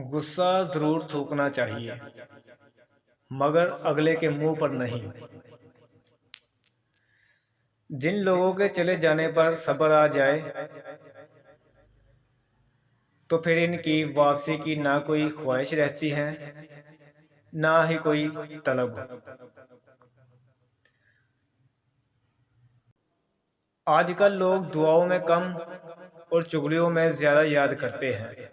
غصہ ضرور تھوکنا چاہیے مگر اگلے کے منہ پر نہیں۔ جن لوگوں کے چلے جانے پر صبر آ جائے تو پھر ان کی واپسی کی نہ کوئی خواہش رہتی ہے نہ ہی کوئی طلب۔ آج کل لوگ دعاؤں میں کم اور چغلیوں میں زیادہ یاد کرتے ہیں۔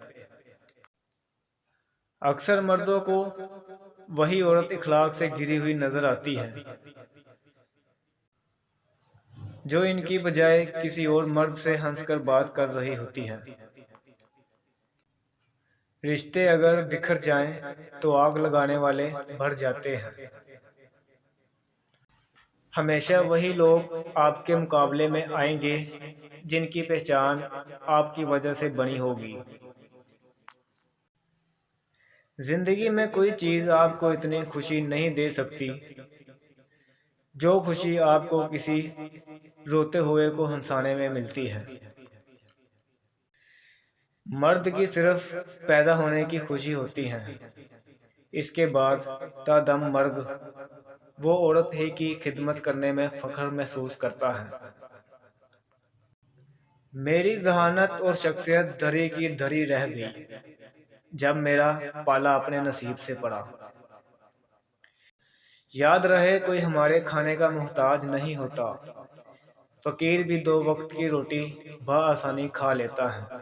اکثر مردوں کو وہی عورت اخلاق سے گری ہوئی نظر آتی ہے جو ان کی بجائے کسی اور مرد سے ہنس کر بات کر رہی ہوتی ہے۔ رشتے اگر بکھر جائیں تو آگ لگانے والے بھر جاتے ہیں۔ ہمیشہ وہی لوگ آپ کے مقابلے میں آئیں گے جن کی پہچان آپ کی وجہ سے بنی ہوگی۔ زندگی میں کوئی چیز آپ کو اتنی خوشی نہیں دے سکتی جو خوشی آپ کو کسی روتے ہوئے کو ہنسانے میں ملتی ہے۔ مرد کی صرف پیدا ہونے کی خوشی ہوتی ہے، اس کے بعد تا دم مرگ وہ عورت ہی کی خدمت کرنے میں فخر محسوس کرتا ہے۔ میری ذہانت اور شخصیت دھری کی دھری رہ گئی جب میرا پالا اپنے نصیب سے پڑا۔ یاد رہے کوئی ہمارے کھانے کا محتاج نہیں ہوتا، فقیر بھی 2 وقت کی روٹی بآسانی کھا لیتا ہے۔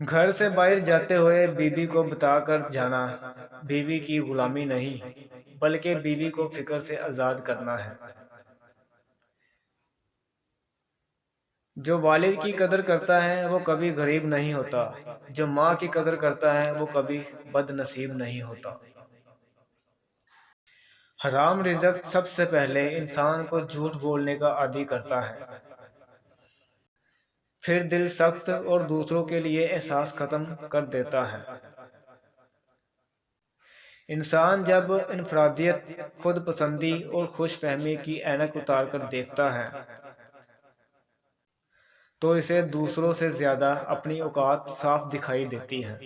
گھر سے باہر جاتے ہوئے بیوی کو بتا کر جانا بیوی کی غلامی نہیں بلکہ بیوی کو فکر سے آزاد کرنا ہے۔ جو والد کی قدر کرتا ہے وہ کبھی غریب نہیں ہوتا، جو ماں کی قدر کرتا ہے وہ کبھی بد نصیب نہیں ہوتا۔ حرام رزق سب سے پہلے انسان کو جھوٹ بولنے کا عادی کرتا ہے، پھر دل سخت اور دوسروں کے لیے احساس ختم کر دیتا ہے۔ انسان جب انفرادیت، خود پسندی اور خوش فہمی کی اینک اتار کر دیکھتا ہے تو اسے دوسروں سے زیادہ اپنی اوقات صاف دکھائی دیتی ہیں۔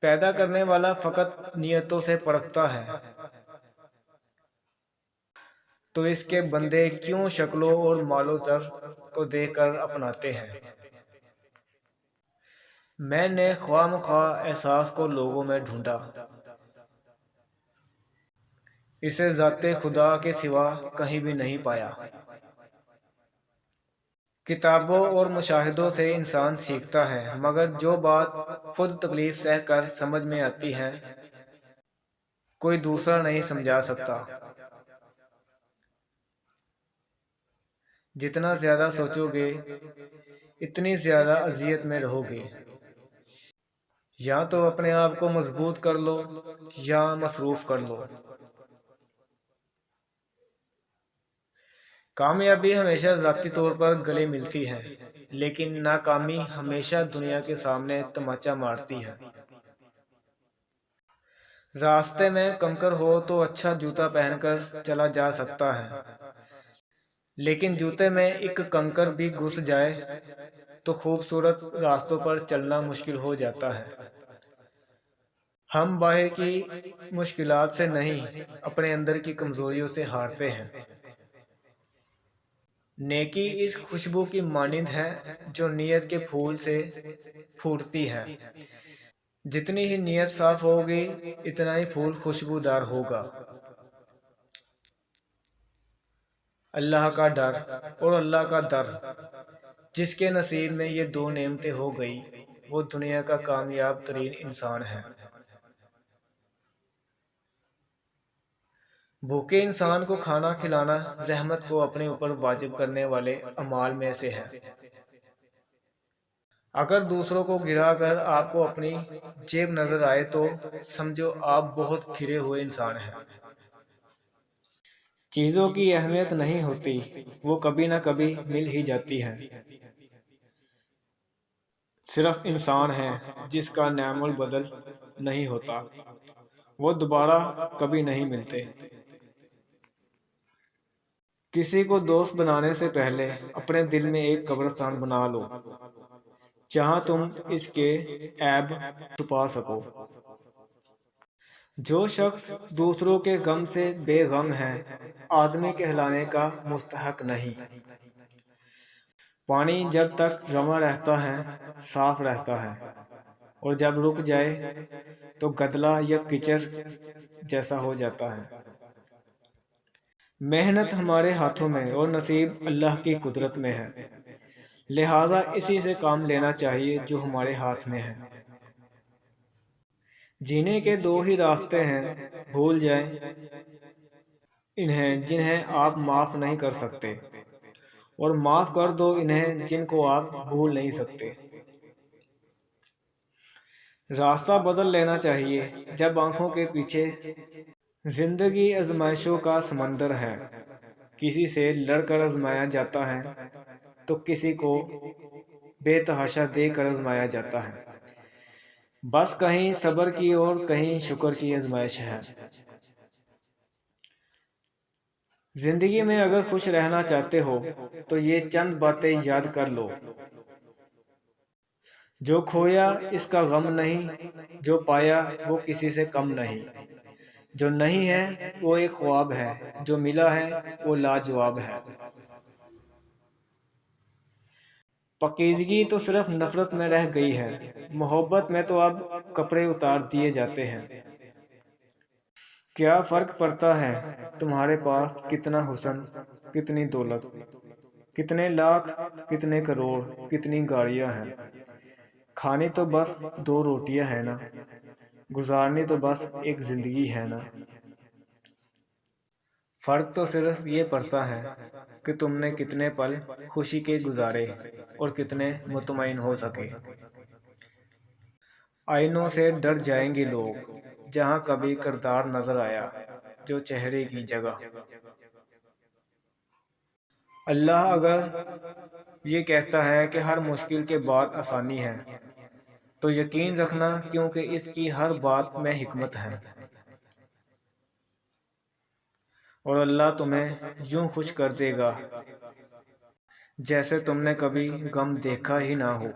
پیدا کرنے والا فقط نیتوں سے پرکھتا ہے تو اس کے بندے کیوں شکلوں اور مال و زر کو دیکھ کر اپناتے ہیں۔ میں نے خواہ مخواہ احساس کو لوگوں میں ڈھونڈا، اسے ذات خدا کے سوا کہیں بھی نہیں پایا۔ کتابوں اور مشاہدوں سے انسان سیکھتا ہے مگر جو بات خود تکلیف سہ کر سمجھ میں آتی ہے کوئی دوسرا نہیں سمجھا سکتا۔ جتنا زیادہ سوچو گے اتنی زیادہ اذیت میں رہو گے۔ یا تو اپنے آپ کو مضبوط کر لو یا مصروف کر لو۔ کامیابی ہمیشہ ذاتی طور پر گلے ملتی ہے لیکن ناکامی ہمیشہ دنیا کے سامنے تماچا مارتی ہے۔ راستے میں کنکر ہو تو اچھا جوتا پہن کر چلا جا سکتا ہے، لیکن جوتے میں ایک کنکر بھی گھس جائے تو خوبصورت راستوں پر چلنا مشکل ہو جاتا ہے۔ ہم باہر کی مشکلات سے نہیں اپنے اندر کی کمزوریوں سے ہارتے ہیں۔ نیکی اس خوشبو کی مانند ہے جو نیت کے پھول سے پھوٹتی ہے۔ جتنی ہی نیت صاف ہوگی اتنا ہی پھول خوشبودار ہوگا۔ اللہ کا ڈر اور اللہ کا در، جس کے نصیب میں یہ 2 نعمتیں ہو گئی وہ دنیا کا کامیاب ترین انسان ہے۔ بھوکے انسان کو کھانا کھلانا رحمت کو اپنے اوپر واجب کرنے والے اعمال میں سے ہے۔ اگر دوسروں کو گرا کر آپ کو اپنی جیب نظر آئے تو سمجھو آپ بہت کھرے ہوئے انسان ہیں۔ چیزوں کی اہمیت نہیں ہوتی، وہ کبھی نہ کبھی مل ہی جاتی ہیں۔ صرف انسان ہے جس کا نعم البدل نہیں ہوتا، وہ دوبارہ کبھی نہیں ملتے۔ کسی کو دوست بنانے سے پہلے اپنے دل میں ایک قبرستان بنا لو۔ جہاں تم اس کے عیب چھپا سکو۔ جو شخص دوسروں کے غم سے بے غم ہے آدمی کہلانے کا مستحق نہیں۔ پانی جب تک رواں رہتا ہے صاف رہتا ہے، اور جب رک جائے تو گدلا یا کیچڑ جیسا ہو جاتا ہے۔ محنت ہمارے ہاتھوں میں اور نصیب اللہ کی قدرت میں ہے، لہٰذا اسی سے کام لینا چاہیے جو ہمارے ہاتھ میں ہے۔ جینے کے دو ہی راستے ہیں، بھول جائیں انہیں جنہیں آپ معاف نہیں کر سکتے، اور معاف کر دو انہیں جن کو آپ بھول نہیں سکتے۔ راستہ بدل لینا چاہیے جب آنکھوں کے پیچھے زندگی آزمائشوں کا سمندر ہے۔ کسی سے لڑ کر آزمایا جاتا ہے تو کسی کو بے تحاشا دے کر آزمایا جاتا ہے۔ بس کہیں صبر کی اور کہیں شکر کی آزمائش ہے۔ زندگی میں اگر خوش رہنا چاہتے ہو تو یہ چند باتیں یاد کر لو۔ جو کھویا اس کا غم نہیں، جو پایا وہ کسی سے کم نہیں۔ جو نہیں ہے وہ ایک خواب ہے، جو ملا ہے وہ لاجواب ہے۔ پاکیزگی تو صرف نفرت میں رہ گئی ہے، محبت میں تو اب کپڑے اتار دیے جاتے ہیں۔ کیا فرق پڑتا ہے تمہارے پاس کتنا حسن، کتنی دولت، کتنے لاکھ، کتنے کروڑ، کتنی گاڑیاں ہیں؟ کھانی تو بس 2 روٹیاں ہیں نا، گزارنی تو بس ایک زندگی ہے نا۔ فرق تو صرف یہ پڑتا ہے کہ تم نے کتنے پل خوشی کے گزارے اور کتنے مطمئن ہو سکے۔ آئینوں سے ڈر جائیں گے لوگ جہاں کبھی کردار نظر آیا جو چہرے کی جگہ۔ اللہ اگر یہ کہتا ہے کہ ہر مشکل کے بعد آسانی ہے تو یقین رکھنا کیونکہ اس کی ہر بات میں حکمت ہے، اور اللہ تمہیں یوں خوش کر دے گا جیسے تم نے کبھی غم دیکھا ہی نہ ہو۔